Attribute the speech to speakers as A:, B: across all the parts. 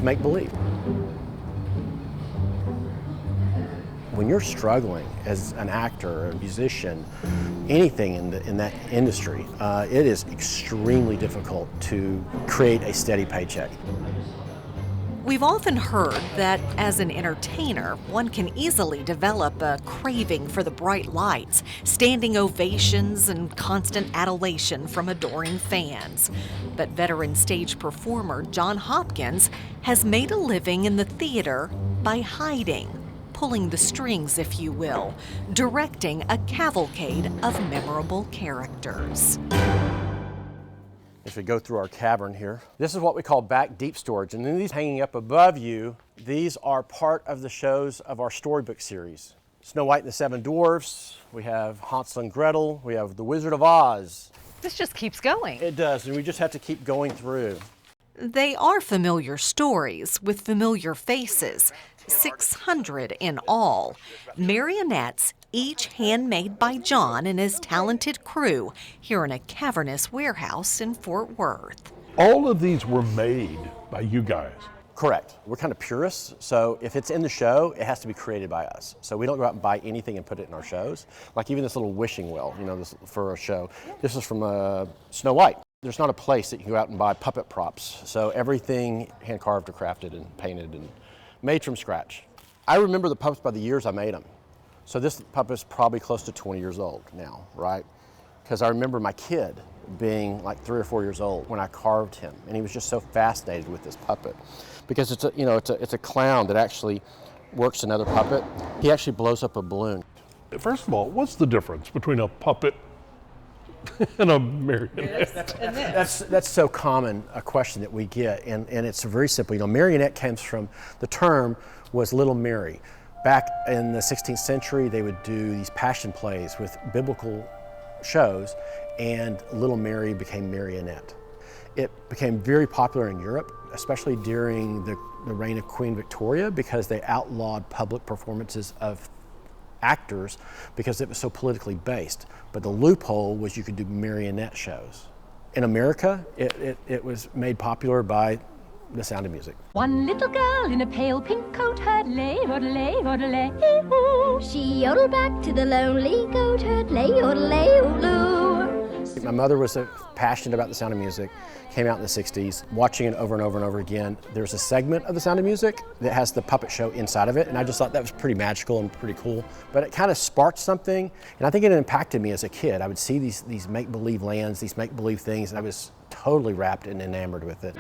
A: make-believe. When you're struggling as an actor or a musician, anything in that industry, it is extremely difficult to create a steady paycheck.
B: We've often heard that as an entertainer, one can easily develop a craving for the bright lights, standing ovations, and constant adulation from adoring fans. But veteran stage performer John Hopkins has made a living in the theater by hiding, pulling the strings, if you will, directing a cavalcade of memorable characters.
A: As we go through our cavern here, this is what we call back deep storage. And then these hanging up above you, these are part of the shows of our storybook series. Snow White and the Seven Dwarfs, we have Hansel and Gretel, we have The Wizard of Oz.
B: This just keeps going.
A: It does, and we just have to keep going through.
B: They are familiar stories with familiar faces, 600 in all. Marionettes, each handmade by John and his talented crew here in a cavernous warehouse in Fort Worth.
C: All of these were made by you guys.
A: Correct. We're kind of purists, so if it's in the show, it has to be created by us. So we don't go out and buy anything and put it in our shows. Like even this little wishing well, this for a show. This is from Snow White. There's not a place that you can go out and buy puppet props. So everything hand carved or crafted and painted and made from scratch. I remember the puppets by the years I made them. So this puppet is probably close to 20 years old now, right? Because I remember my kid being like 3 or 4 years old when I carved him, and he was just so fascinated with this puppet. Because it's a clown that actually works another puppet. He actually blows up a balloon.
C: First of all, what's the difference between a puppet and a marionette?
A: That's so common a question that we get, and it's very simple. Marionette comes from, the term was Little Mary. Back in the 16th century, they would do these passion plays with biblical shows, and Little Mary became Marionette. It became very popular in Europe, especially during the reign of Queen Victoria, because they outlawed public performances of actors because it was so politically based. But the loophole was you could do marionette shows. In America, it was made popular by The Sound of Music.
D: One little girl in a pale pink coat heard lay, yodelay, yodelay, hee-hoo. She yodeled back to the lonely goat herd, lay, yodelay, ooloo.
A: My mother was passionate about The Sound of Music, came out in the 60s, watching it over and over and over again. There's a segment of The Sound of Music that has the puppet show inside of it, and I just thought that was pretty magical and pretty cool. But it kind of sparked something, and I think it impacted me as a kid. I would see these make-believe lands, these make-believe things, and I was totally wrapped and enamored with it.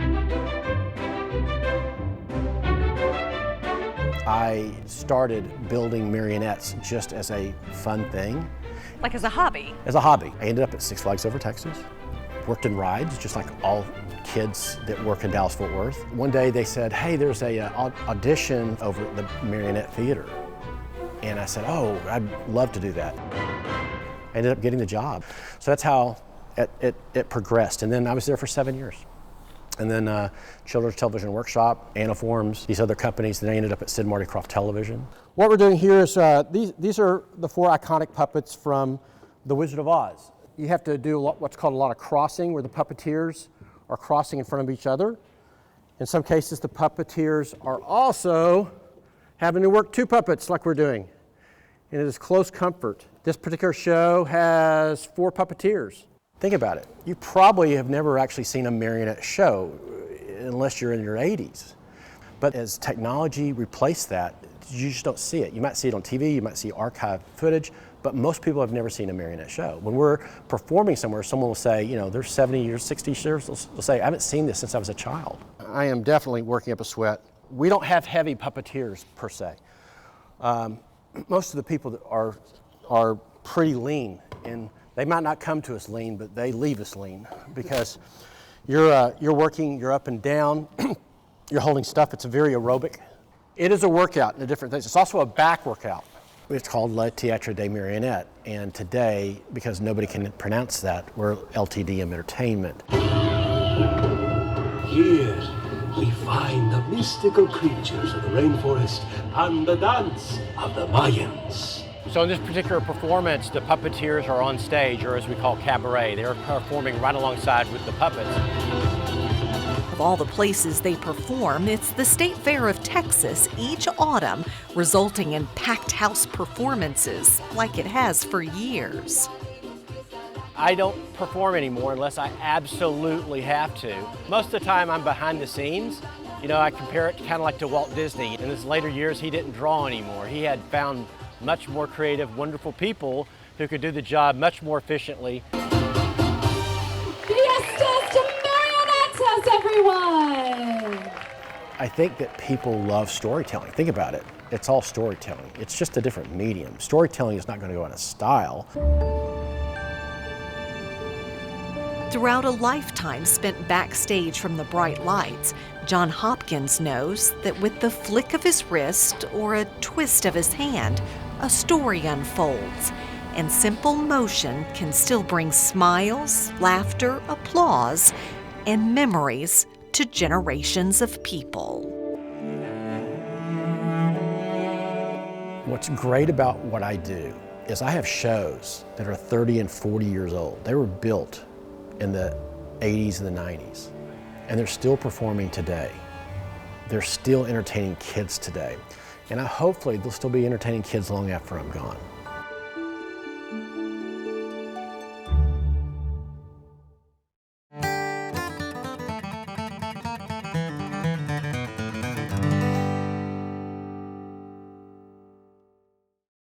A: I started building marionettes just as a fun thing.
B: Like as a hobby?
A: As a hobby. I ended up at Six Flags Over Texas, worked in rides, just like all kids that work in Dallas-Fort Worth. One day they said, hey, there's a audition over at the Marionette Theater. And I said, oh, I'd love to do that. I ended up getting the job. So that's how it progressed. And then I was there for 7 years. And then Children's Television Workshop, Anaforms, these other companies, then I ended up at Sid Marty Krofft Television. What we're doing here is, these are the 4 iconic puppets from The Wizard of Oz. You have to do what's called a lot of crossing, where the puppeteers are crossing in front of each other. In some cases, the puppeteers are also having to work 2 puppets like we're doing. And it is close comfort. This particular show has 4 puppeteers. Think about it. You probably have never actually seen a marionette show unless you're in your 80s. But as technology replaced that, you just don't see it. You might see it on TV, you might see archived footage, but most people have never seen a marionette show. When we're performing somewhere, someone will say, they're 70 years, 60 years, they'll say, I haven't seen this since I was a child. I am definitely working up a sweat. We don't have heavy puppeteers per se. Most of the people that are pretty lean, and they might not come to us lean, but they leave us lean because you're working, you're up and down, you're holding stuff. It's very aerobic. It is a workout in the different things. It's also a back workout. It's called Le Théâtre des Marionnettes, and today, because nobody can pronounce that, we're LTDM Entertainment.
E: Here we find the mystical creatures of the rainforest and the dance of the Mayans.
A: So in this particular performance, the puppeteers are on stage, or as we call cabaret. They're performing right alongside with the puppets.
B: Of all the places they perform, it's the State Fair of Texas each autumn, resulting in packed house performances like it has for years.
A: I don't perform anymore unless I absolutely have to. Most of the time I'm behind the scenes. You know, I compare it kind of like to Walt Disney. In his later years, he didn't draw anymore. He had found much more creative, wonderful people who could do the job much more efficiently.
F: Fiestas to Marionette, everyone!
A: I think that people love storytelling. Think about it. It's all storytelling. It's just a different medium. Storytelling is not going to go out of style.
B: Throughout a lifetime spent backstage from the bright lights, John Hopkins knows that with the flick of his wrist or a twist of his hand, a story unfolds, and simple motion can still bring smiles, laughter, applause, and memories to generations of people.
A: What's great about what I do is I have shows that are 30 and 40 years old. They were built in the 80s and the 90s, and they're still performing today. They're still entertaining kids today. And hopefully they'll still be entertaining kids long after I'm gone.